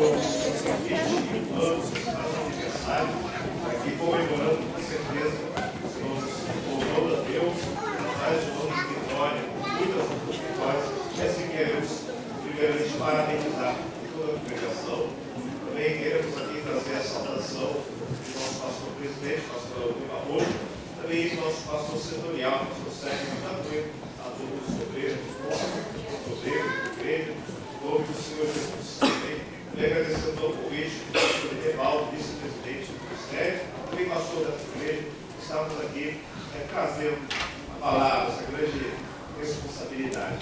anos, aniversário, aqui comemorando com certeza os louvando a Deus, mais de anos de vitória, muitas outras vitórias, e assim queremos, primeiramente, parabenizar toda a congregação. Também queremos aqui trazer a saudação do nosso pastor presidente, pastor Aldo Amor, também do nosso pastor setorial, pastor Sérgio Matadoiro, a todos os obreiros, do igreja, em nome do Senhor Jesus. Também agradecendo ao convite do pastor Evaldo, vice-presidente do ministério, também pastor dessa igreja, estamos aqui trazendo a palavra, essa grande responsabilidade.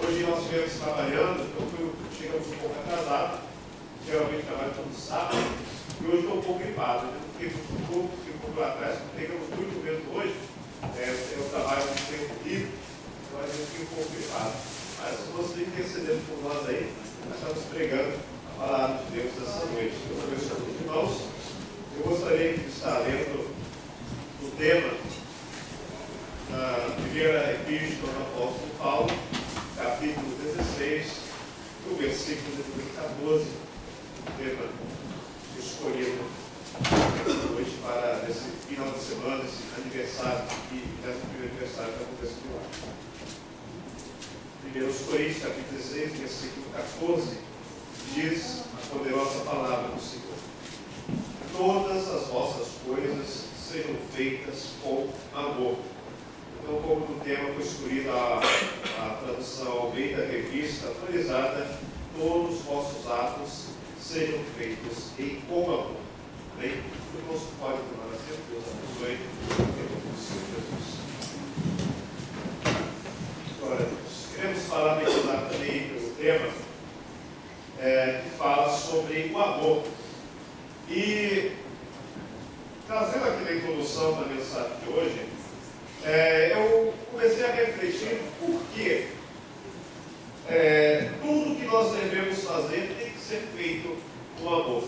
Hoje nós estivemos trabalhando, chegamos um pouco atrasados, geralmente trabalho todo sábado, e hoje estou um pouco gripado. Fiquei um pouco lá atrás, pegamos muito mesmo hoje, eu trabalho no tempo livre, mas eu fiquei um pouco gripado. Mas vocês intercedendo por nós aí, nós estamos pregando a palavra de Deus essa noite. Deus abençoe os irmãos. Eu gostaria de estar lendo o tema da primeira epístola do apóstolo Paulo, capítulo 16, o versículo de número 14, o tema escolhido hoje para esse final de semana, esse aniversário, e nesse primeiro aniversário que acontece de lá. 1 Coríntios, capítulo 16, versículo 14, diz a poderosa palavra do Senhor: todas as vossas coisas sejam feitas com amor. Então, como no tema foi escolhida a tradução Almeida Revista atualizada, todos os vossos atos sejam feitos em com amor. Bem, o nosso pode tomar assento. Deus abençoe, em nome do Senhor Jesus. Glória a Deus. Queremos falar também pelo tema que fala sobre o amor. E trazendo aqui na introdução da mensagem de hoje, eu comecei a refletir por que tudo que nós devemos fazer tem que ser feito com amor.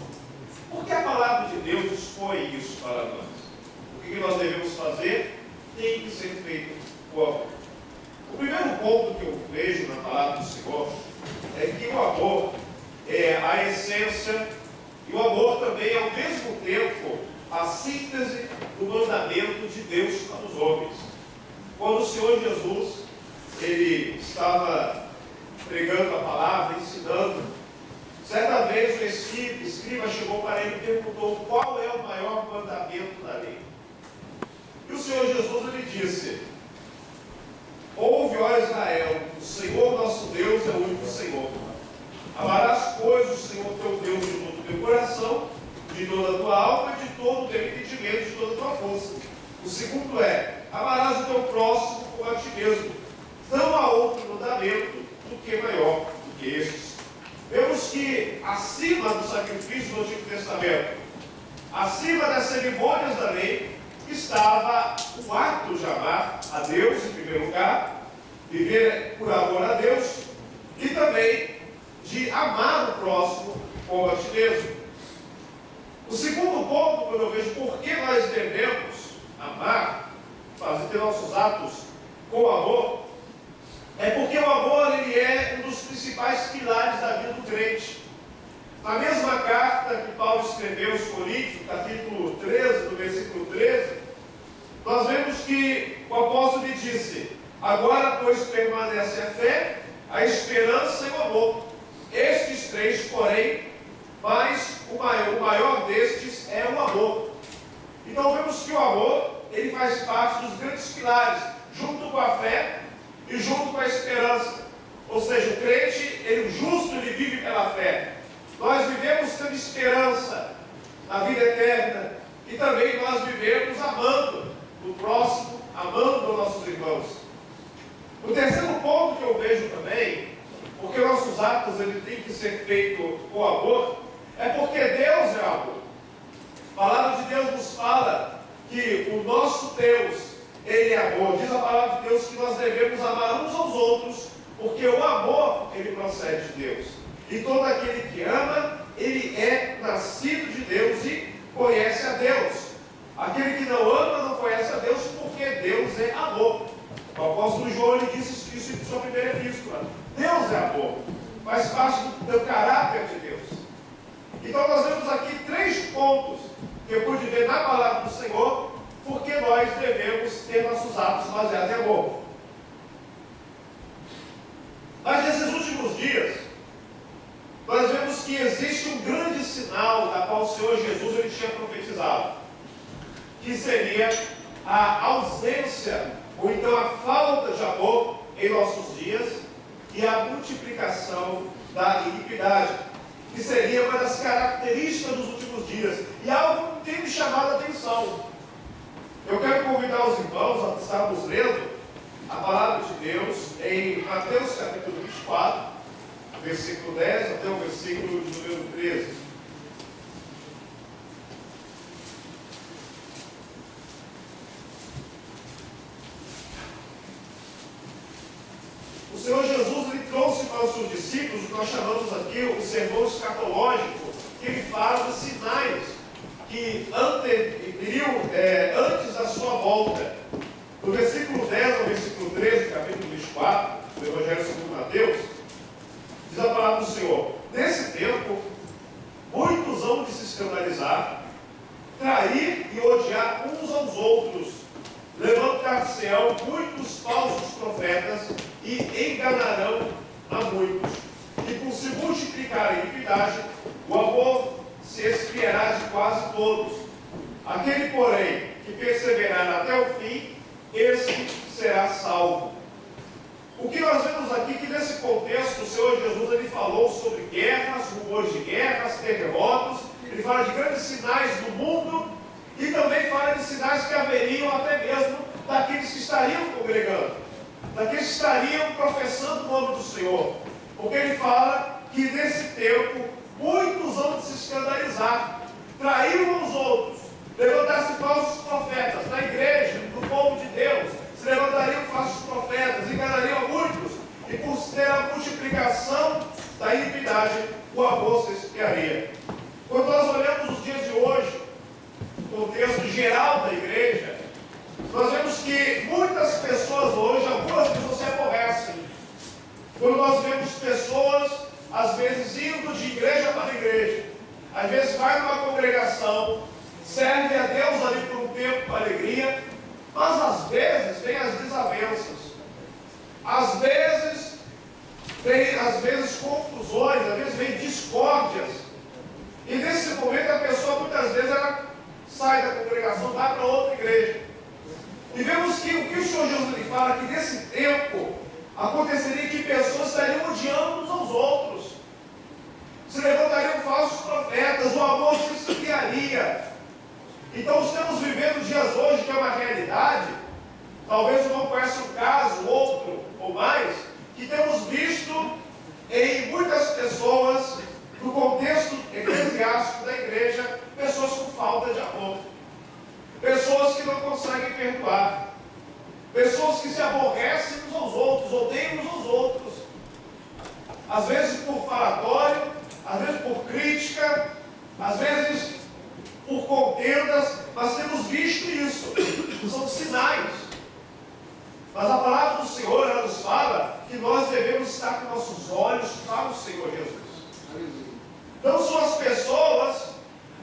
Por que a palavra de Deus expõe isso para nós? O que nós devemos fazer tem que ser feito com amor. O primeiro ponto que eu vejo na palavra do Senhor é que o amor é a essência, e o amor também é ao mesmo tempo a síntese do mandamento de Deus para os homens. Quando o Senhor Jesus ele estava pregando a palavra, ensinando, certa vez o escriba chegou para ele e perguntou qual é o maior mandamento da lei. E o Senhor Jesus ele disse: ouve, ó Israel, o Senhor nosso Deus é o único Senhor. Amarás, pois, o Senhor teu Deus de todo o teu coração, de toda a tua alma e de todo o teu entendimento, de toda a tua força. O segundo é: amarás o teu próximo como a ti mesmo. Não há outro mandamento do que maior do que estes. Vemos que acima do sacrifício do Antigo Testamento, acima das cerimônias da lei, estava o ato de amar a Deus em primeiro lugar, viver por amor a Deus, e também de amar o próximo como a ti mesmo. O segundo ponto, quando eu vejo por que nós devemos amar, fazer nossos atos com amor, é porque o amor ele é um dos principais pilares da vida do crente. Na mesma carta que Paulo escreveu aos Coríntios, capítulo 13, do versículo 13, nós vemos que o apóstolo lhe disse: agora, pois, permanece a fé, a esperança e o amor. Estes três, porém, mas o maior destes é o amor. Então vemos que o amor ele faz parte dos grandes pilares, junto com a fé e junto com a esperança. Ou seja, o crente, o justo, ele vive pela fé. Nós vivemos tendo esperança na vida eterna, e também nós vivemos amando o próximo, amando os nossos irmãos. O terceiro ponto que eu vejo também, porque nossos atos ele tem que ser feito com amor, é porque Deus é amor. A palavra de Deus nos fala que o nosso Deus, ele é amor. Diz a palavra de Deus que nós devemos amar uns aos outros, porque o amor, ele procede de Deus. E todo aquele que ama, ele é nascido de Deus e conhece a Deus. Aquele que não ama não conhece a Deus, porque Deus é amor. O apóstolo João ele disse isso em sua primeira epístola. Deus é amor, faz parte do caráter de Deus. Então nós vemos aqui 3 pontos que eu pude ver na palavra do Senhor, porque nós devemos ter nossos atos baseados em amor. Mas nesses últimos dias, nós vemos que existe um grande sinal da qual o Senhor Jesus ele tinha profetizado, que seria a ausência, ou então a falta de amor em nossos dias e a multiplicação da iniquidade, que seria uma das características dos últimos dias, e algo que tem me chamado a atenção. Eu quero convidar os irmãos a estarmos lendo a palavra de Deus em Mateus capítulo 24, versículo 10 até o versículo de número 13. O Senhor Jesus ele trouxe para os seus discípulos o que nós chamamos aqui o sermão escatológico, que ele fala dos sinais que viriam antes da sua volta. Do versículo 10 ao versículo 13, capítulo 24, do Evangelho segundo Mateus, diz a palavra do Senhor: nesse tempo, muitos hão de se escandalizar, trair e odiar uns aos outros, levantar-se-ão muitos falsos profetas e enganarão a muitos. E por se multiplicar a iniquidade, o amor se esfriará de quase todos. Aquele, porém, que perseverar até o fim, esse será salvo. O que nós vemos aqui, que nesse contexto o Senhor Jesus ele falou sobre guerras, rumores de guerras, terremotos, ele fala de grandes sinais do mundo e também fala de sinais que haveriam até mesmo daqueles que estariam congregando, daqueles que estariam professando o nome do Senhor, porque ele fala que nesse tempo muitos vão se escandalizar, trair uns aos outros, levantar-se falsos profetas na igreja, no povo de Deus, se levantariam falsos profetas, enganariam a muitos, e por ter a multiplicação da iniquidade, o amor se esfriaria. Quando nós olhamos os dias de hoje, o contexto geral da igreja, nós vemos que muitas pessoas hoje, algumas pessoas se aborrecem. Quando nós vemos pessoas, às vezes, indo de igreja para igreja, às vezes vai numa congregação, serve a Deus ali por um tempo com alegria, mas às vezes vem as desavenças, às vezes confusões, às vezes vem discórdias, e nesse momento a pessoa muitas vezes ela sai da congregação, vai para outra igreja. E vemos que o que o Senhor Jesus lhe fala, que nesse tempo aconteceria que pessoas estariam odiando uns aos outros, se levantariam falsos profetas, o amor se esfriaria. Então estamos vivendo dias hoje que é uma realidade, talvez o irmão conheça um caso, outro ou mais, que temos visto em muitas pessoas, no contexto eclesiástico da igreja, pessoas com falta de amor, pessoas que não conseguem perdoar, pessoas que se aborrecem uns aos outros, odeiam uns aos outros, às vezes por falatório, às vezes por crítica, às vezes por contendas. Nós temos visto isso, são sinais. Mas a palavra do Senhor, ela nos fala que nós devemos estar com nossos olhos para o Senhor Jesus. Não são as pessoas,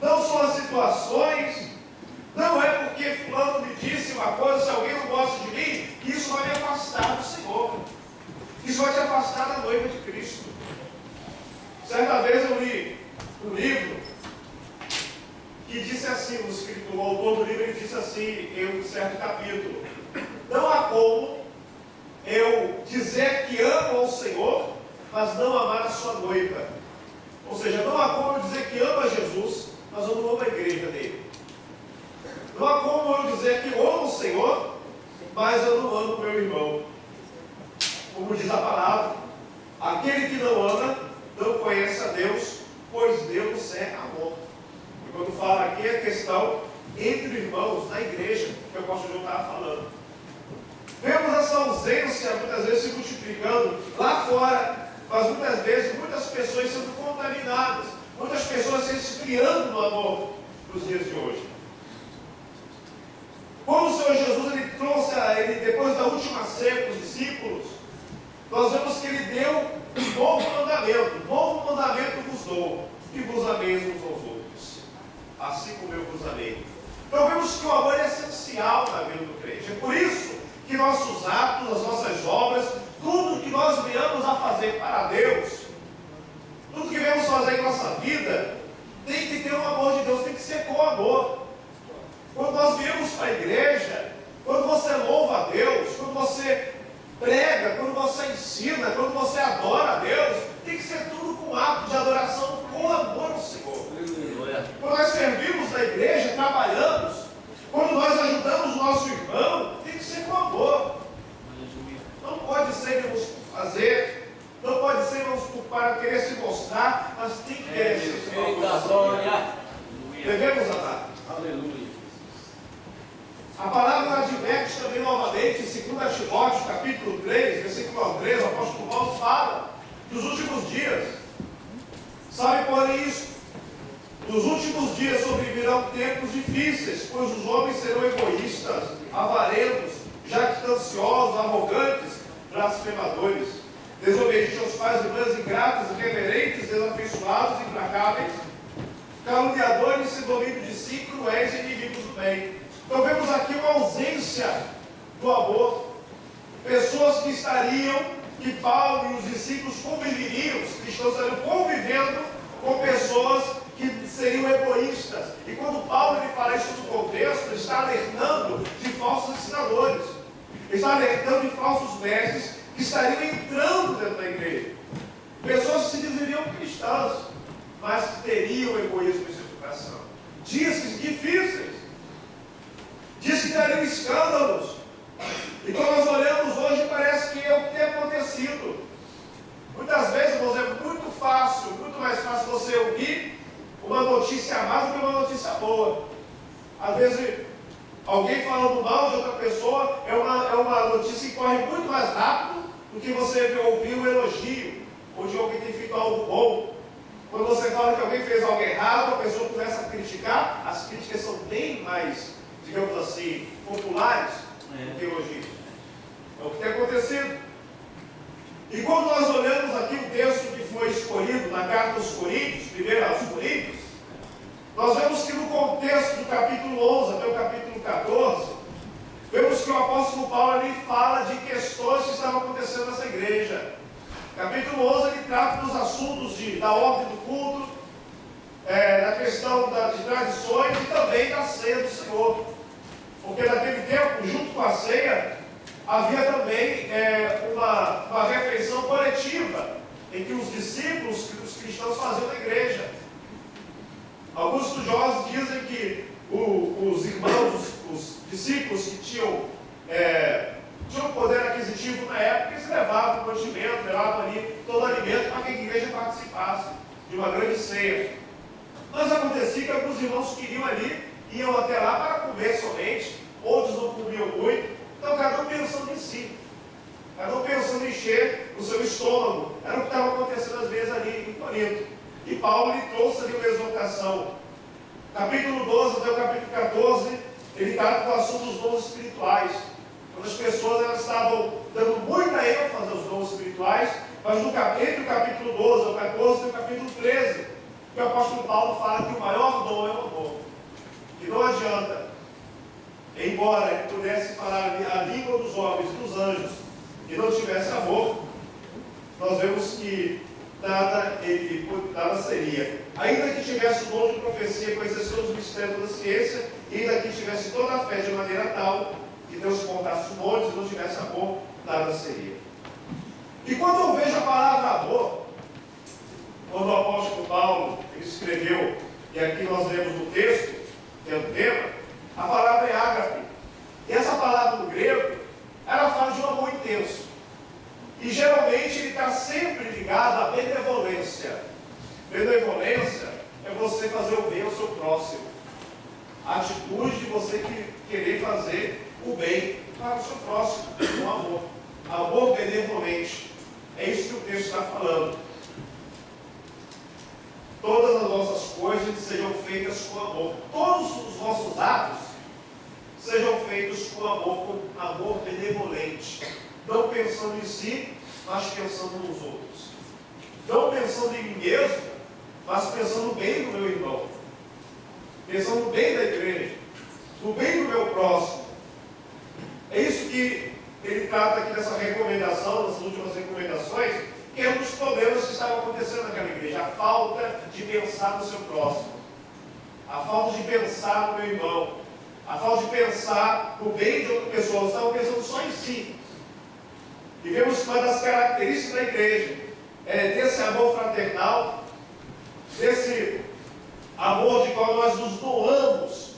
não são as situações, não é porque fulano me disse uma coisa, se alguém não gosta de mim, que isso vai me afastar do Senhor. Isso vai te afastar da noiva de Cristo. Certa vez eu li um livro que disse assim, o autor do livro ele disse assim, em um certo capítulo: não há como eu dizer que amo ao Senhor, mas não amar a sua noiva. Ou seja, não há como eu dizer que amo a Jesus, mas eu não amo a igreja dele. Não há como eu dizer que amo o Senhor, mas eu não amo meu irmão. Como diz a palavra, aquele que não ama, não conhece a Deus, pois Deus é amor. E quando fala aqui a questão entre irmãos na igreja, que o pastor João estava falando. Vemos essa ausência muitas vezes se multiplicando lá fora, mas muitas vezes muitas pessoas sendo contaminadas, muitas pessoas se esfriando no amor nos dias de hoje. Quando o Senhor Jesus ele trouxe, depois da última ceia para os discípulos, nós vemos que ele deu um novo mandamento vos dou, que vos ameis uns nos amei. Então vemos que o amor é essencial na vida do crente. É por isso que nossos atos, as nossas obras, tudo que nós venhamos a fazer para Deus, tudo que venhamos fazer em nossa vida, tem que ter o amor de Deus, tem que ser com amor. Quando nós viemos para a igreja, quando você louva a Deus, quando você prega, quando você ensina, quando você adora a Deus, tem que ser tudo com ato de adoração, com amor ao Senhor. Quando nós servimos na igreja, trabalhamos, quando nós ajudamos o nosso irmão, tem que ser com amor. Não pode ser irmãos por fazer, não pode ser irmãos para querer se mostrar, mas tem que querer se mostrar. Devemos amar. Aleluia. A palavra adverte também novamente em 2 Timóteo, capítulo 3, versículo 3, o apóstolo Paulo fala dos últimos dias. Sabe, porém, isso? Nos últimos dias sobrevirão tempos difíceis, pois os homens serão egoístas, avarentos, jactanciosos, arrogantes, blasfemadores, desobedientes aos pais e mães, ingratos, irreverentes, desafeiçoados, implacáveis, caluniadores, sem domínio de si, cruéis e inimigos do bem. Então vemos aqui uma ausência do amor. Pessoas que Paulo e os discípulos conviveriam, os cristãos estariam convivendo com pessoas que seriam egoístas. E quando Paulo ele fala isso no contexto, ele está alertando de falsos ensinadores. Ele está alertando de falsos mestres que estariam entrando dentro da igreja. Pessoas que se dizeriam cristãs, mas que teriam egoísmo em seu coração. Dias difíceis. Diz que teriam escândalos. E quando nós olhamos hoje, parece que é o que tem acontecido. Muitas vezes, irmãos, é muito fácil, muito mais fácil você ouvir uma notícia má do que uma notícia boa. Às vezes, alguém falando mal de outra pessoa é uma notícia que corre muito mais rápido do que você ouvir um elogio, ou de alguém ter feito algo bom. Quando você fala que alguém fez algo errado, a pessoa começa a criticar, as críticas são bem mais, digamos assim, populares do que elogios. É o que tem acontecido. E quando nós olhamos aqui o texto que foi escolhido na carta aos Coríntios, primeiro aos Coríntios, nós vemos que no contexto do capítulo 11 até o capítulo 14, vemos que o apóstolo Paulo ali fala de questões que estavam acontecendo nessa igreja. Capítulo 11 ele trata dos assuntos da ordem do culto, da questão de tradições e também da ceia do Senhor. Porque naquele tempo, junto com a ceia, havia também uma refeição coletiva em que os discípulos, os cristãos faziam na igreja. Alguns estudiosos dizem que os irmãos, os discípulos que tinham poder aquisitivo na época, eles levavam o mantimento, levavam ali todo o alimento para que a igreja participasse de uma grande ceia. Mas acontecia que alguns irmãos queriam ali, iam até lá para comer somente, outros não comiam muito, então cada um pensando em si, cada um pensando em encher o seu estômago. Era o que estava acontecendo às vezes ali em Corinto. E Paulo lhe trouxe ali uma exortação. Capítulo 12 até o capítulo 14, ele trata do assunto dos dons espirituais. Quando as pessoas elas estavam dando muita ênfase aos dons espirituais, mas entre o capítulo 12 ao 14 tem o capítulo 13, que o apóstolo Paulo fala que o maior dom é o amor. Que não adianta, embora ele pudesse falar a língua dos homens e dos anjos, e não tivesse amor, nós vemos que nada seria. Ainda que tivesse o dom de profecia, conhecesse todos os mistérios da ciência, e ainda que tivesse toda a fé de maneira tal, que Deus contasse os montes e não tivesse amor, nada seria. E quando eu vejo a palavra amor, quando o apóstolo Paulo ele escreveu, e aqui nós lemos no texto, que é o tema, a palavra é ágape. E essa palavra no grego, ela fala de um amor intenso. E geralmente ele está sempre ligado à benevolência. Benevolência é você fazer o bem ao seu próximo. A atitude de você querer fazer o bem para o seu próximo, com amor. Amor benevolente. É isso que o texto está falando. Todas as nossas coisas sejam feitas com amor. Todos os nossos atos sejam feitos com amor benevolente. Não pensando em si, mas pensando nos outros. Não pensando em mim mesmo, mas pensando bem no meu irmão. pensando no bem da igreja, no bem do meu próximo. É isso que ele trata aqui nessa recomendação, nessas últimas recomendações, que é um dos problemas que estavam acontecendo naquela igreja, a falta de pensar no seu próximo, a falta de pensar no meu irmão, a falta de pensar no bem de outra pessoa. Eles estavam pensando só em si. E vemos que uma das características da igreja é desse amor fraternal, desse amor de qual nós nos doamos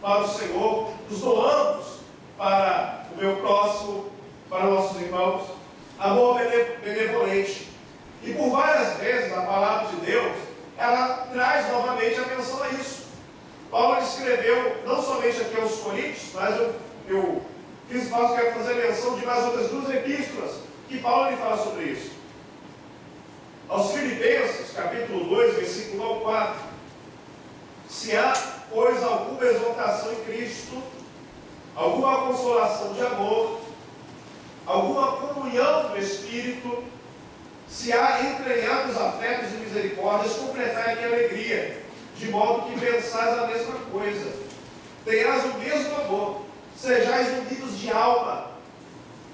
para o Senhor, nos doamos para o meu próximo, para nossos irmãos, amor benevolente. E por várias vezes a palavra de Deus, ela traz novamente a atenção a isso. Paulo escreveu, não somente aqui aos Coríntios, mas eu quero fazer menção de mais outras duas epístolas, que Paulo lhe fala sobre isso. Aos Filipenses, capítulo 2, versículo 4. Se há, pois, alguma exortação em Cristo, alguma consolação de amor, alguma comunhão do Espírito, se há entranhados afetos e misericórdias, completai aqui a alegria, de modo que pensais a mesma coisa, tenhais o mesmo amor, sejais unidos de alma,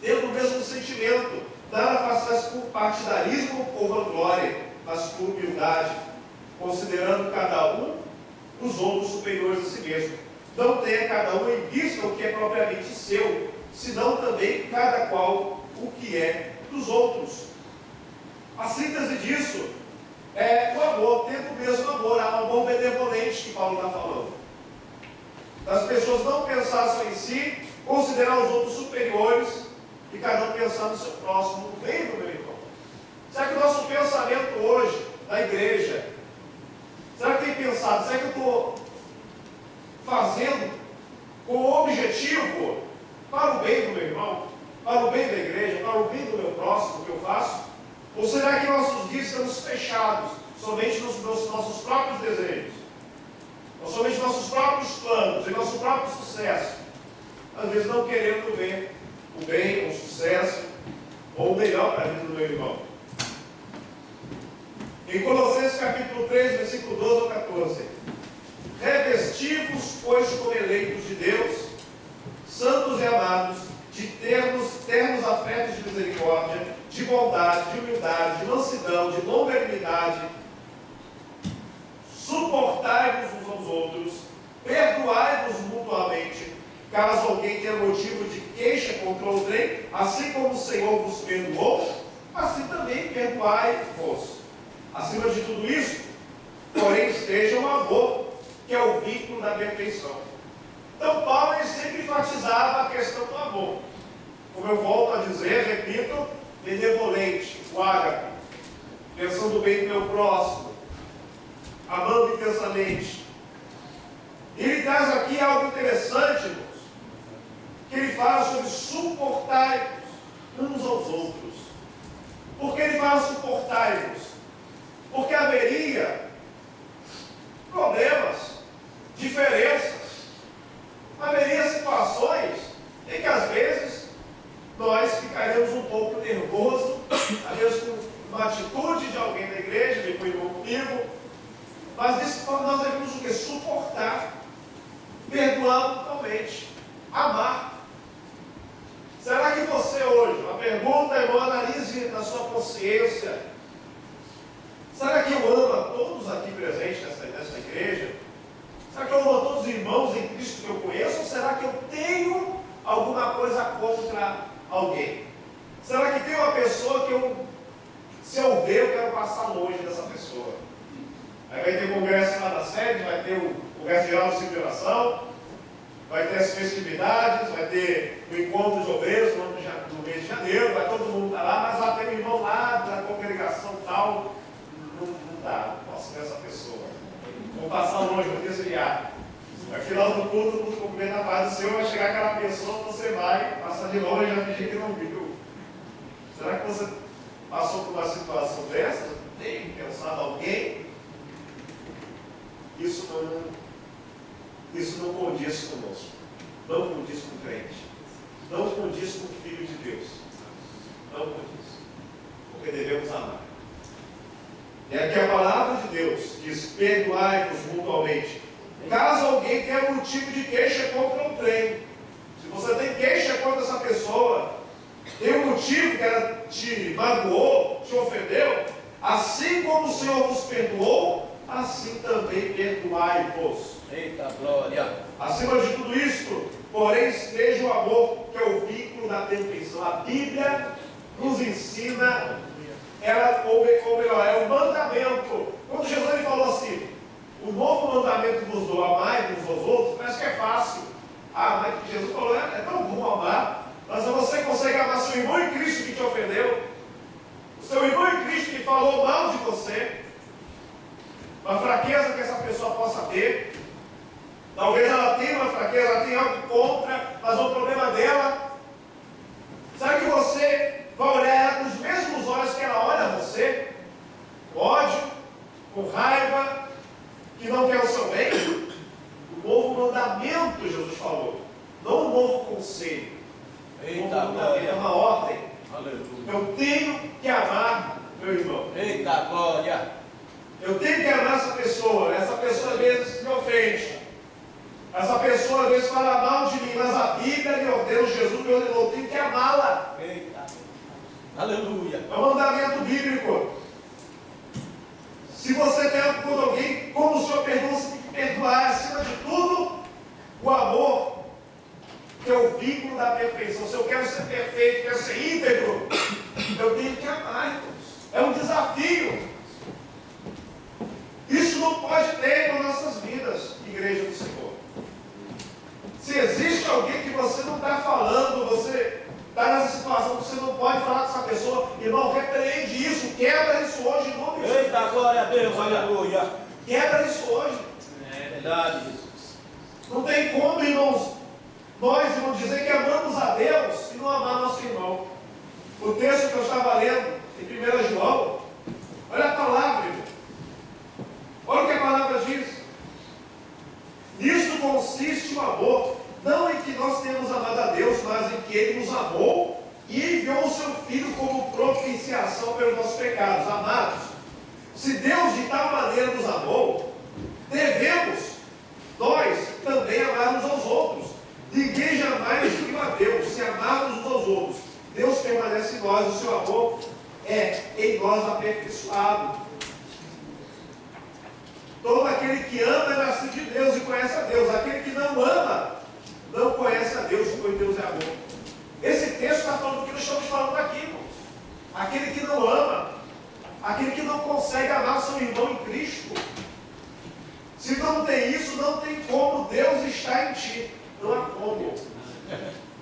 tendo o mesmo sentimento, nada façais por partidarismo ou por vanglória, mas por humildade, considerando cada um os outros superiores a si mesmo. Não tenha cada um em vista o que é propriamente seu, senão também cada qual o que é dos outros. A síntese disso é o amor, tendo o mesmo amor, o amor benevolente que Paulo está falando. Das pessoas não pensar só em si, considerar os outros superiores e cada um pensar no seu próximo, no bem do meu irmão. Será que o nosso pensamento hoje, na igreja, será que tem pensado, será que eu estou fazendo com o objetivo para o bem do meu irmão, para o bem da igreja, para o bem do meu próximo que eu faço? Ou será que nossos dias estamos fechados somente nos nossos próprios desejos, ou somente nos nossos próprios planos e nosso próprio sucesso? Às vezes não querendo ver o bem, o sucesso, ou o melhor para a vida do meu irmão. Em Colossenses capítulo 3, versículo 12 ao 14. Revesti-vos, pois, como eleitos de Deus, santos e amados, de ternos afetos de misericórdia, de bondade, de humildade, de mansidão, de longanimidade. Suportai-vos uns aos outros, perdoai-vos mutuamente, caso alguém tenha motivo de queixa contra outrem, assim como o Senhor vos perdoou, assim também perdoai-vos. Acima de tudo isso, porém, esteja o amor, que é o vínculo da perfeição. Então, Paulo ele sempre enfatizava a questão do amor. Como eu volto a dizer, repito, benevolente, o ágape, pensando bem do meu próximo, amando intensamente. Ele traz aqui algo interessante, irmãos, que ele fala sobre suportai-vos uns aos outros. Por que ele fala suportai-vos? Porque haveria problemas, diferenças, haveria situações em que às vezes nós ficaremos um pouco nervosos, às vezes com uma atitude de alguém da igreja, depois comigo, mas nesse ponto nós devemos o quê? Suportar, perdoar totalmente, amar. Será que você hoje, uma pergunta, irmão, analise na sua consciência, será que eu amo a todos aqui presentes nesta igreja? Será que eu amo a todos os irmãos em Cristo que eu conheço? Ou será que eu tenho alguma coisa contra alguém? Será que tem uma pessoa que se eu ver, eu quero passar longe dessa pessoa? Aí vai ter congresso lá da sede, vai ter o congresso geral de oração, vai ter as festividades, vai ter o encontro de obreiros no mês de janeiro, vai todo mundo estar lá, mas lá tem um irmão lá da congregação tal, não dá, não posso ver essa pessoa. Vou passar longe, vou desviar. No final do culto, no cumprimento da paz do Senhor, vai chegar aquela pessoa, você vai passar de longe e já fingir que não viu. Será que você passou por uma situação dessa? Tem pensado alguém? Isso não condiz conosco. Não condiz com o crente. Não condiz com o Filho de Deus. Não condiz. Porque devemos amar. E aqui a palavra de Deus diz: perdoai-vos mutuamente, Caso alguém tenha motivo de queixa contra um trem, se você tem queixa contra essa pessoa, tem um motivo que ela te magoou, te ofendeu, assim como o Senhor vos perdoou, assim também perdoai-vos. Eita glória! Acima de tudo isto, porém, esteja o amor, que é o vínculo da perfeição. A Bíblia nos ensina, ou melhor, é o mandamento. Quando Jesus ele falou assim, o novo mandamento vos dou, amai uns aos outros, parece que é fácil. Ah, mas Jesus falou, é tão bom amar. Mas você consegue amar seu irmão em Cristo que te ofendeu, o seu irmão em Cristo que falou mal de você, uma fraqueza que essa pessoa possa ter. Talvez ela tenha uma fraqueza, ela tenha algo contra, mas o problema dela, será que você vai olhar ela com os mesmos olhos que ela olha você? Com ódio, com raiva, que não quer o seu bem? O novo mandamento, Jesus falou, não um novo conselho. Eita É uma ordem. Aleluia. Eu tenho que amar meu irmão. Eita glória! Eu tenho que amar essa pessoa. Essa pessoa às vezes me ofende. Essa pessoa às vezes fala mal de mim, mas a Bíblia me ordena, Jesus me ordenou, eu tenho que amá-la. Eita! Aleluia! É um mandamento bíblico. Se você tem algo por alguém, como o Senhor perdoa, você tem que perdoar. Acima de tudo, o amor, que é o vínculo da perfeição. Se eu quero ser perfeito, quero ser íntegro, eu tenho que amar, irmãos. É um desafio. Isso não pode ter nas nossas vidas, igreja do Senhor. Se existe alguém que você não está falando, você está nessa situação que você não pode falar com essa pessoa, irmão, repreende isso, quebra isso hoje em nome de Jesus. Eita glória a Deus! Aleluia! Quebra isso hoje. É verdade, Jesus. Não tem como, irmãos, nós irmãos dizer que amamos a Deus e não amar nosso irmão. O texto que eu estava lendo, em 1 João, olha a palavra, irmão. Olha o que a palavra diz. Nisto consiste o amor, não em que nós tenhamos amado a Deus, mas em que Ele nos amou e enviou o seu Filho como propiciação pelos nossos pecados. Amados, se Deus de tal maneira nos amou, devemos nós também amar uns aos outros. Ninguém jamais viu a Deus se amarmos uns aos outros. Deus permanece em nós, o seu amor é em nós aperfeiçoado. Todo aquele que ama é nascido de Deus e conhece a Deus. Aquele que não ama, não conhece a Deus, pois Deus é amor. Esse texto está falando do que nós estamos falando aqui, irmãos. Aquele que não ama, aquele que não consegue amar seu irmão em Cristo. Se não tem isso, não tem como Deus estar em ti. Não há como.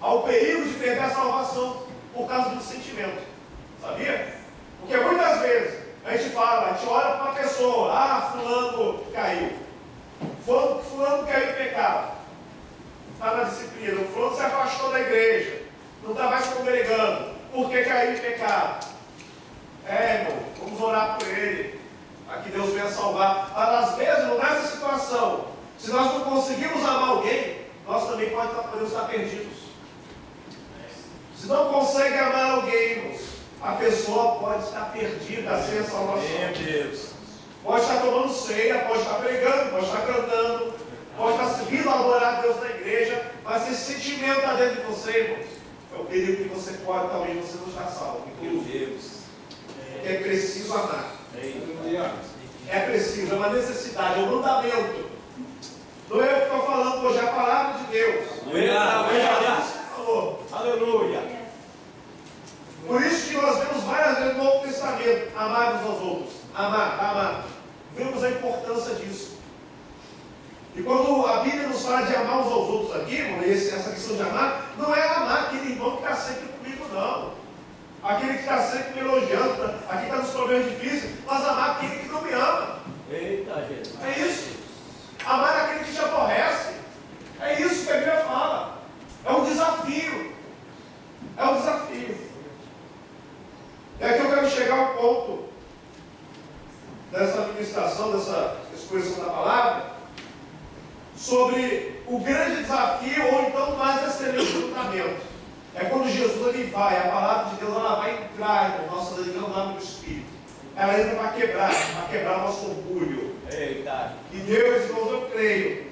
Há o perigo de perder a salvação por causa do sentimento. Sabia? Porque muitas vezes a gente fala, a gente olha para uma pessoa, ah, fulano caiu. Fulano caiu em pecado. Está na disciplina. O fulano se afastou da igreja. Não está mais congregando. Por que caiu em pecado? Irmão, vamos orar por ele. Para que Deus venha salvar. Mas às vezes, nessa situação, se nós não conseguimos amar alguém, nós também podemos estar perdidos. Se não consegue amar alguém, irmãos, a pessoa pode estar perdida sem a salvação. Meu Deus. Pode estar tomando ceia, pode estar pregando, pode estar cantando, pode estar vindo adorar a Deus na igreja, mas se esse sentimento está dentro de você, irmãos, é o perigo que você pode, talvez você não está salvo. Meu Deus. Porque é preciso amar. Eita. É preciso, é uma necessidade, é um mandamento. Não é eu que estou falando hoje, é a palavra de Deus. Aleluia. Falou. Aleluia. Por isso que nós vemos várias vezes no Novo Testamento, amar uns aos outros. Amar. Vemos a importância disso. E quando a Bíblia nos fala de amar uns aos outros aqui, irmão, essa questão de amar, não é amar aquele irmão que está sempre comigo, não. Aquele que está sempre me elogiando, aqui está nos problemas difíceis, mas amar aquele que não me ama. Eita, Jesus. É isso. Amar aquele que te aborrece. É isso que a Bíblia fala. É um desafio. É um desafio. E aqui eu quero chegar ao ponto dessa administração, dessa exposição da palavra, sobre o grande desafio, ou então o mais excelente fundamento. É quando Jesus ele vai, a palavra de Deus ela vai entrar no nosso nome do Espírito. Ela entra para quebrar o nosso orgulho. Eita. E Deus, irmãos, eu creio creio,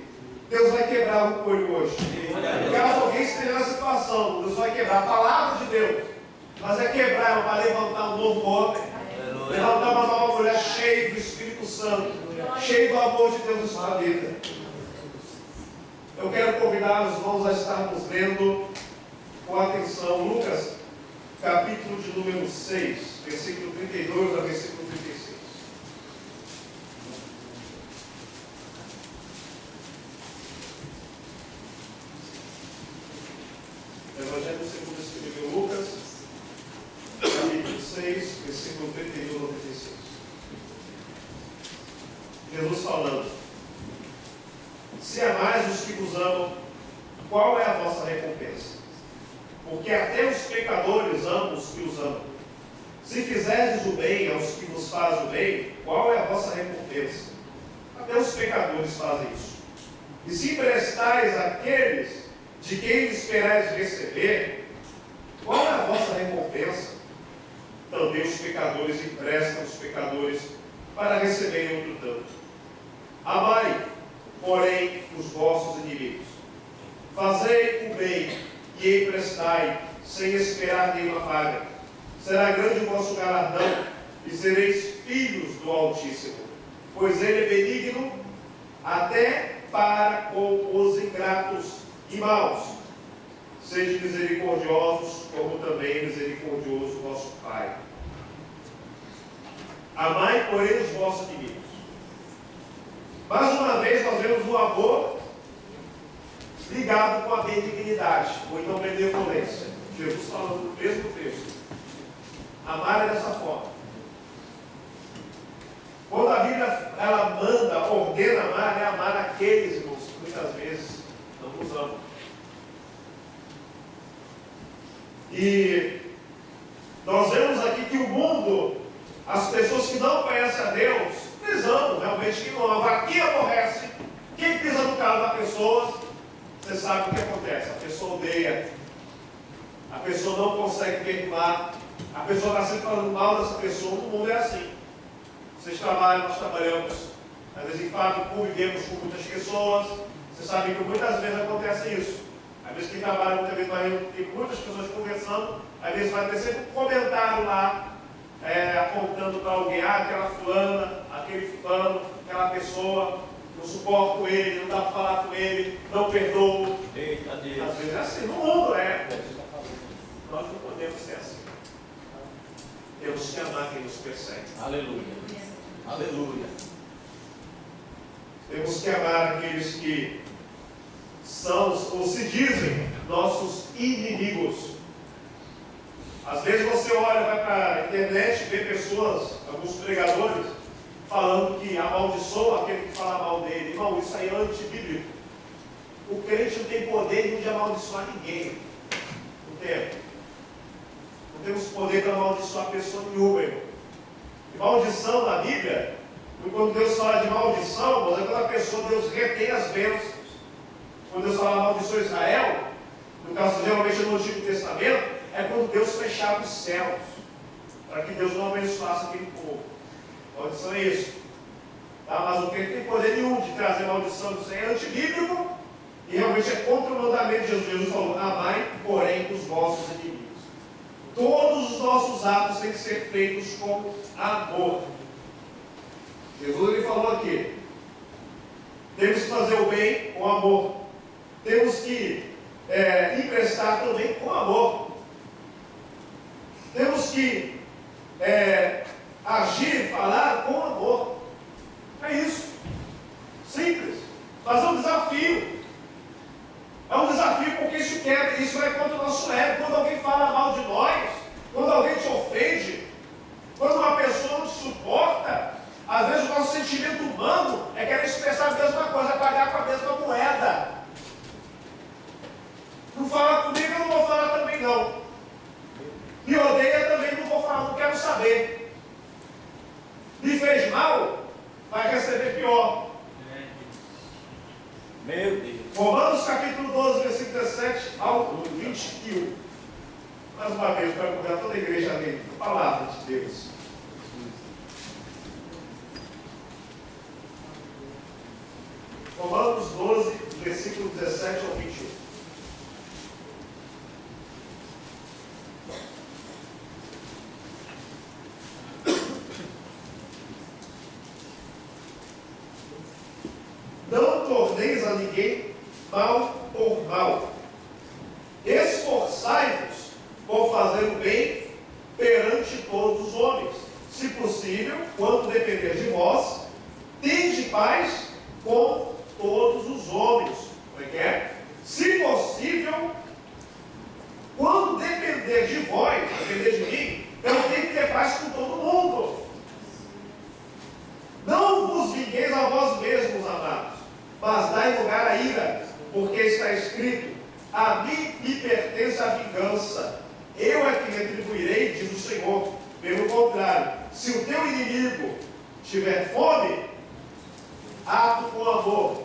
Deus vai quebrar o olho hoje. Caso alguém esteja na situação, Deus vai quebrar. A palavra de Deus, mas é quebrar, vai levantar um novo homem, levantar uma nova mulher cheia do Espírito Santo, cheia do amor de Deus na sua vida. Eu quero convidar os irmãos a estarmos lendo com atenção Lucas, capítulo de número 6, versículo 32 a versículo 36. Evangelho segundo escreveu Lucas, capítulo 6, versículo 32 ao 36. Jesus falando: se amais os que vos amam, qual é a vossa recompensa? Porque até os pecadores amam os que os amam. Se fizerdes o bem aos que vos fazem o bem, qual é a vossa recompensa? Até os pecadores fazem isso. E se emprestais àqueles de quem esperais receber, qual é a vossa recompensa? Também os pecadores emprestam aos pecadores para receberem outro tanto. Amai, porém, os vossos inimigos. Fazei o bem e emprestai, sem esperar nenhuma paga. Será grande o vosso galardão, e sereis filhos do Altíssimo, pois ele é benigno até para com os ingratos e maus. Sede misericordiosos, como também é misericordioso vosso Pai. Amai, porém, os vossos inimigos. Mais uma vez nós vemos o amor ligado com a benignidade, ou então benevolência. Jesus falando no mesmo texto. Amar é dessa forma. Quando a Bíblia ela manda, ordena amar, é amar aqueles, irmãos, que muitas vezes não nos amam. E nós vemos aqui que o mundo, as pessoas que não conhecem a Deus, eles amam realmente quem não ama. Agora, quem aborrece, quem pisa no carro da pessoa, você sabe o que acontece. A pessoa odeia, a pessoa não consegue perdoar, a pessoa está sempre falando mal dessa pessoa. No mundo é assim. Vocês trabalham, nós trabalhamos. Às vezes, em fato, convivemos com muitas pessoas. Vocês sabem que muitas vezes acontece isso. Às vezes, quem trabalha muitas vezes tem muitas pessoas conversando, às vezes vai ter sempre um comentário lá, apontando para alguém: aquela fulana, aquele fulano, aquela pessoa, não suporto ele, não dá para falar com ele, não perdoo. Eita Deus. Às vezes é assim, no mundo é. Nós não podemos ser assim. Temos que amar quem nos persegue. Aleluia. Aleluia. Temos que amar aqueles que são, ou se dizem, nossos inimigos. Às vezes você olha, vai para a internet, vê pessoas, alguns pregadores, falando que amaldiçoa aquele que fala mal dele. Irmão, isso aí é antibíblico. O crente não tem poder de amaldiçoar ninguém. Não temos. Não temos poder para amaldiçoar pessoa nenhuma, irmão. E maldição na Bíblia, quando Deus fala de maldição, mas é quando a pessoa, Deus retém as bênçãos. Quando Deus fala maldição a Israel, no caso geralmente no Antigo Testamento, é quando Deus fechava os céus, para que Deus não abençoasse aquele povo. Maldição é isso. Tá? Mas o que tem poder nenhum de trazer maldição, isso é antibíblico e realmente é contra o mandamento de Jesus. Jesus falou: amai, porém, os vossos inimigos. Todos os nossos atos têm que ser feitos com amor. Jesus ele falou aqui: temos que fazer o bem com amor. Temos que emprestar também com amor. Temos que agir, falar com amor. É isso. Simples. Fazer um desafio. É um desafio porque isso quebra, isso vai contra o nosso ego. Quando alguém fala mal de nós, quando alguém te ofende, quando uma pessoa não te suporta, às vezes o nosso sentimento humano é querer expressar a mesma coisa, pagar com a mesma moeda. Não fala comigo, eu não vou falar também não. Me odeia também, não vou falar, não quero saber. Me fez mal, vai receber pior. Meu Deus. Romanos capítulo 12, versículo 17 ao 21. Mais uma vez, para convidar toda a igreja a ler a palavra de Deus. Romanos 12, versículo 17 ao 21. Não torneis a ninguém mal por mal. Esforçai-vos por fazer o bem perante todos os homens. Se possível, quando depender de vós, tende paz com todos os homens. Como é que é? Se possível, quando depender de vós, depender de mim, eu tenho que ter paz com todo mundo. Não vos vingueis a vós mesmos, amados, mas dai lugar à ira, porque está escrito: a mim me pertence a vingança, eu é que retribuirei, diz o Senhor. Pelo contrário, se o teu inimigo tiver fome, ato com amor,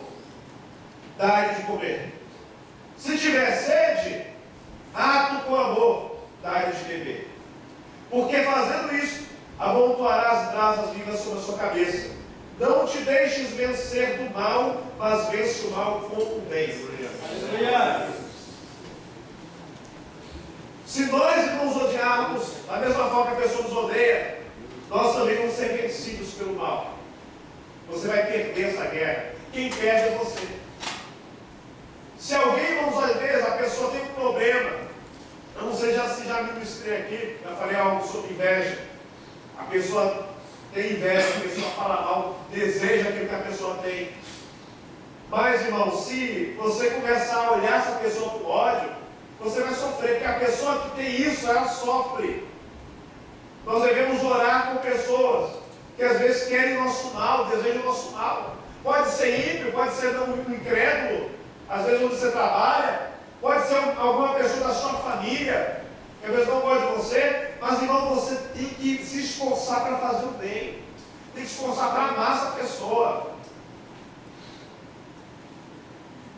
dai-lhe de comer. Se tiver sede, ato com amor, dai-lhe de beber. Porque fazendo isso, amontoarás brasas vivas sobre a sua cabeça. Não te deixes vencer do mal, mas vence o mal com o bem. Aleluia. Se nós nos odiarmos da mesma forma que a pessoa nos odeia, nós também vamos ser vencidos pelo mal. Você vai perder essa guerra. Quem perde é você. Se alguém, vamos às vezes, a pessoa tem um problema, eu não sei se já ministrei aqui, já falei algo sobre inveja. A pessoa tem inveja, a pessoa fala mal, deseja aquilo que a pessoa tem. Mas, irmão, se você começar a olhar essa pessoa com ódio, você vai sofrer, porque a pessoa que tem isso, ela sofre. Nós devemos orar com pessoas que às vezes querem o nosso mal, desejam o nosso mal. Pode ser ímpio, pode ser um incrédulo, às vezes onde você trabalha, pode ser alguma pessoa da sua família, que às vezes não gosta de você, mas, irmão, você tem que se esforçar para fazer o bem, tem que se esforçar para amar essa pessoa.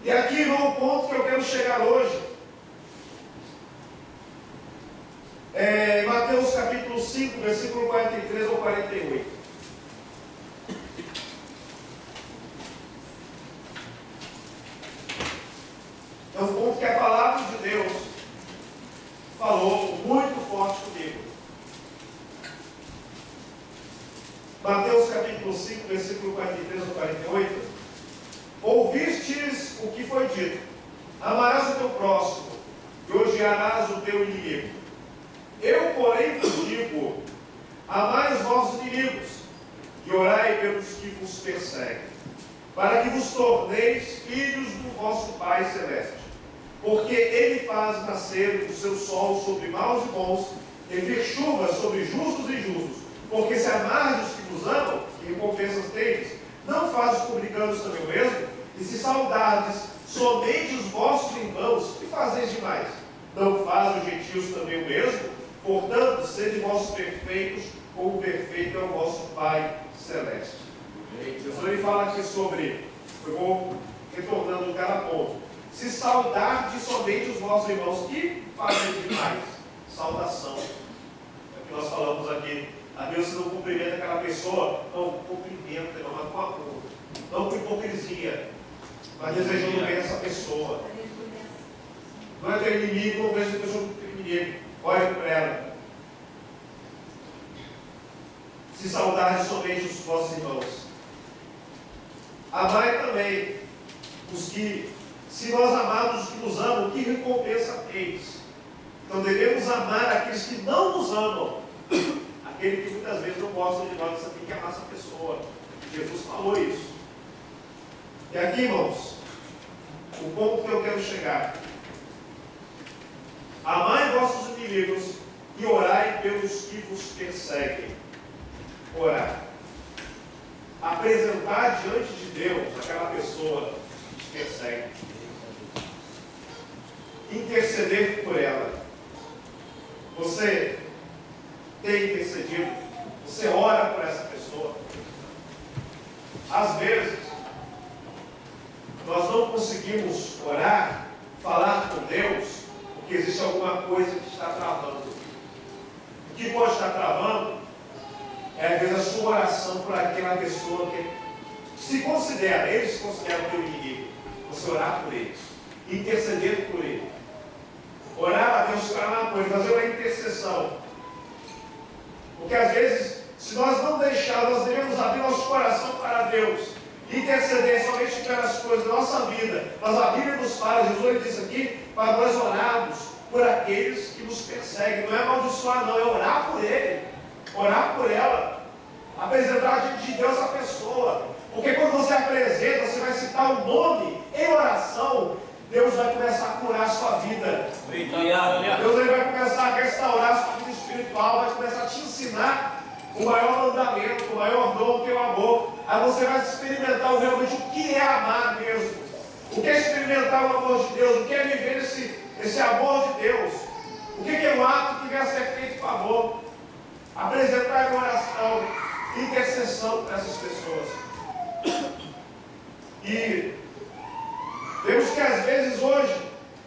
E aqui, irmão, o ponto que eu quero chegar hoje, em Mateus capítulo 5, versículo 43 ao 48. É um ponto que a palavra de Deus falou muito forte comigo. Mateus capítulo 5, versículo 43 ao 48. Ouvistes o que foi dito: amarás o teu próximo e odiarás o teu inimigo. Eu, porém, vos digo: amai os vossos inimigos e orai pelos que vos perseguem, para que vos torneis filhos do vosso Pai Celeste. Porque Ele faz nascer o seu sol sobre maus e bons, e enviar chuva sobre justos e injustos. Porque se amardes os que vos amam, que recompensas tendes, não faz os publicanos também o mesmo? E se saudardes somente os vossos irmãos, que fazeis demais? Não fazem os gentios também o mesmo? Portanto, sede vossos perfeitos, como perfeito é o vosso Pai Celeste. Jesus ele fala aqui sobre, eu vou retornando cada ponto. Se saudardes somente os vossos irmãos, que fazem demais? Saudação. É o que nós falamos aqui. Às vezes você não cumprimenta aquela pessoa, não cumprimenta, não, mas com amor, não com hipocrisia, mas desejando bem essa pessoa. Não é teu inimigo, não veja a pessoa como teu inimigo. Olhe para ela. Se saudardes somente os vossos irmãos. Amai também os que, se nós amarmos os que nos amam, que recompensa tens? Então devemos amar aqueles que não nos amam. Aquele que muitas vezes não gosta de nós, você tem que amar essa pessoa. Jesus falou isso. E aqui, irmãos, o ponto que eu quero chegar: amai vossos inimigos e orai pelos que vos perseguem. Orar. Apresentar diante de Deus aquela pessoa que te persegue. Interceder por ela. Você tem intercedido? Você ora por essa pessoa? Às vezes, nós não conseguimos orar, falar com Deus, porque existe alguma coisa que está travando. O que pode estar travando é, às vezes, a sua oração por aquela pessoa que eles se consideram teu inimigo. Você orar por ele, interceder por ele. Orar a Deus, clamar por ele, fazer uma intercessão. Porque às vezes, se nós não deixarmos, nós devemos abrir nosso coração para Deus, interceder somente pelas coisas da nossa vida. Mas a Bíblia nos fala, Jesus ele diz aqui, para nós orarmos por aqueles que nos perseguem. Não é amaldiçoar, não, é orar por ele, orar por ela, apresentar diante de Deus a pessoa. Porque quando você apresenta, você vai citar o nome em oração, Deus vai começar a curar a sua vida. Deus ele vai começar a restaurar a sua vida espiritual, vai começar a te ensinar o maior mandamento, o maior dom que é o amor. Aí você vai experimentar realmente o que é amar mesmo. O que é experimentar o amor de Deus? O que é viver esse amor de Deus? O que é um ato que deve ser feito com amor? Apresentar em oração, intercessão para essas pessoas. E vemos que às vezes hoje,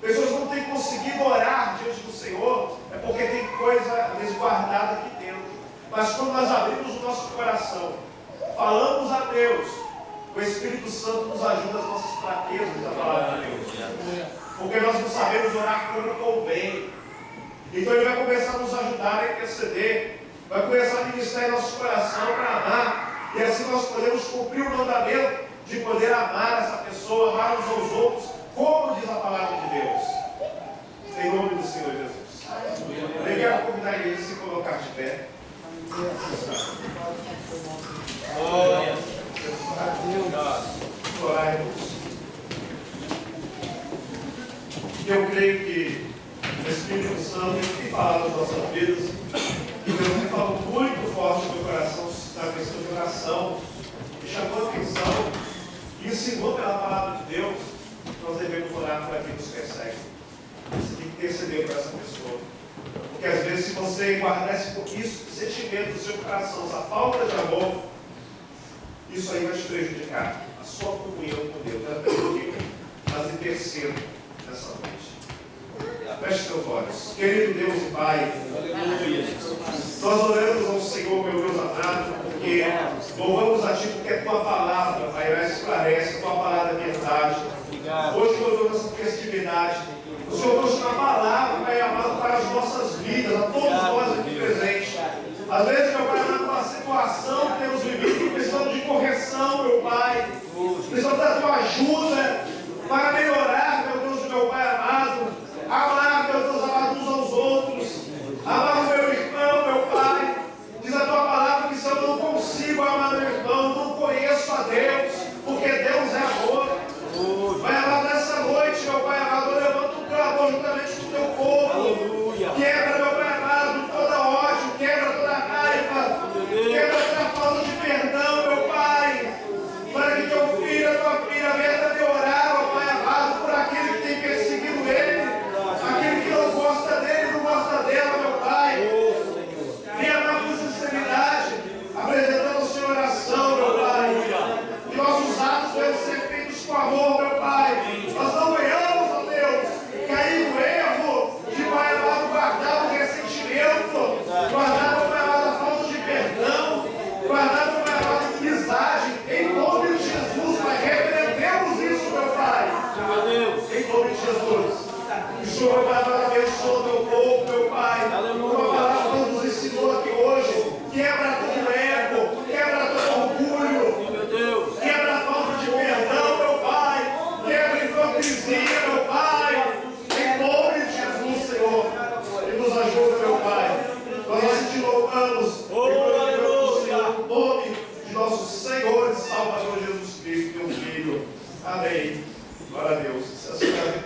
pessoas não têm conseguido orar diante do Senhor, é porque tem coisa às vezes guardada aqui dentro. Mas quando nós abrimos o nosso coração, falamos a Deus, o Espírito Santo nos ajuda nas nossas fraquezas da palavra de Deus. Porque nós não sabemos orar como convém. Então Ele vai começar a nos ajudar a interceder, vai começar a ministrar em nosso coração para amar. E assim nós podemos cumprir o mandamento de poder amar essa pessoa, amar uns aos outros, como diz a palavra de Deus. Em nome do Senhor Jesus. Eu quero convidar a igreja a se colocar de pé. Eu creio que o Espírito Santo tem falado nas nossas vidas, e Deus tem falado muito forte no meu coração na questão de oração, e chamou a atenção e ensinou pela palavra de Deus que nós devemos orar para quem nos persegue. Você tem que interceder por essa pessoa. Porque às vezes, se você guardar esse sentimento no seu coração, essa falta de amor, isso aí vai te prejudicar. A sua comunhão com Deus vai prejudicar. Mas interceda nessa noite. Feche seus olhos. Querido Deus e Pai, nós oramos ao Senhor, meu Deus amado, porque louvamos a Ti, porque a Tua palavra, Pai, ela esclarece, a Tua palavra é verdade. Hoje, meu Deus, nessa festividade, o Senhor trouxe uma palavra, Pai amado, para as nossas vidas, a todos nós aqui presentes. Às vezes, meu Pai amado, uma situação que temos vivido, precisamos de correção, meu Pai. Precisamos da Tua ajuda para melhorar, meu Deus e meu Pai amado. Amar, meu Deus amado, uns aos outros. Amar o meu irmão, meu Pai. Diz a Tua palavra que se eu não consigo amar meu irmão, não conheço a Deus, porque Deus é amor. Pai amado, nessa noite, meu Pai amado, eu levanto um clamor juntamente com o Teu povo. Quebra, meu Pai amado, toda ódio, quebra toda raiva, quebra toda falta de perdão, meu Pai. Para que Teu filho, a Tua filha, venha me orar, meu Pai amado, por aquele que tem perseguido ele, aquele que não gosta dele, não gosta dela, meu Pai. Venha amar com sinceridade, apresentando o Senhor oração, meu Pai. Que nossos atos devem ser feitos com amor, meu Pai. Nós não ganhamos, ó Deus, cair no erro de, Pai amado, guardar o ressentimento, guardar, meu Pai amado, a falta de perdão, guardar, meu Pai amado, a inimizade. Em nome de Jesus, Pai, repreendemos isso, meu Pai. Em nome de Jesus. O Senhor, meu Pai amado, abençoa o Teu povo, meu Pai. Uma palavra que nos ensinou aqui hoje. Quebra todo ego, quebra todo orgulho, quebra a falta de perdão, meu Pai, quebra a hipocrisia, meu Pai, em nome de Jesus, Senhor, e nos ajuda, meu Pai. Nós te louvamos e glorificamos, Senhor, no nome de nosso Senhor e Salvador Jesus Cristo, Teu Filho. Amém. Glória a Deus. Se a senhora